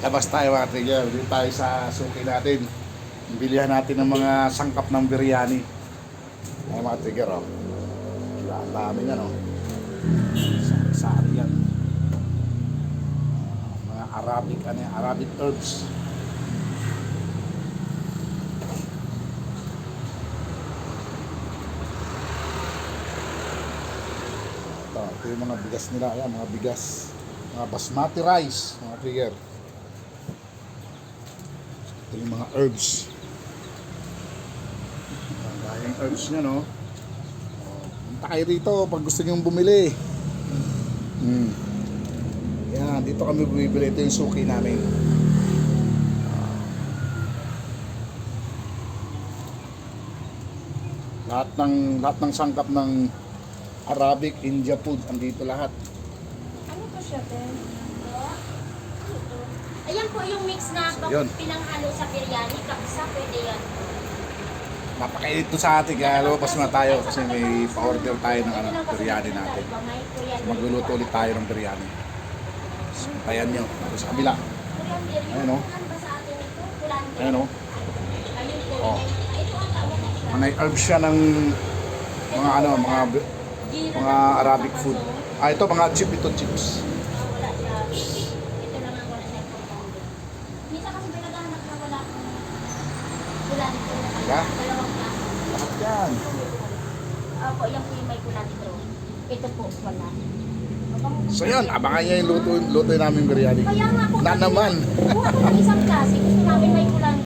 Labas tayo mga trigger. Dito tayo sa suki natin. Bilihan natin ng mga sangkap ng biryani. Ay mga trigger, oh. Ang dami yan, oh. Sari yan. Mga Arabic, Arabic herbs. Ito yung mga bigas nila. Ayan, mga bigas. Mga basmati rice, mga trigger. Ito yung mga herbs. Ang herbs niya, no? Punta kayo rito pag gusto nyo bumili. Yan, dito kami bumibili. Ito yung suki namin. Lahat ng sangkap ng Arabic, India food, andito lahat. Ano to siya, Ben? Ayan po yung mix na Yun. pinanghalo sa biryani. Kapsa, pwede yan. Napakainit to sa atin, kaya lumabas na tayo kasi may pa-order tayo ng biryani natin. Magluluto ulit tayo ng biryani. Ayan nyo, sa kabila. Ayan o. Ayan o. Oh. Mga herbs siya ng mga mga Arabic food. Ito mga chips. Wala siya. Ito lang ang wala siya. Minsan kasi pinaghahanap na wala nito. Diba? Dalawang klase. Lahat yan. Opo, yan po yung may kulantro. Ito po, wala. So yun, abangan nyo yung luto namin biryani. Kaya nga po, Na naman. Kuha ko ng isang klase. Gusto namin may kulantro.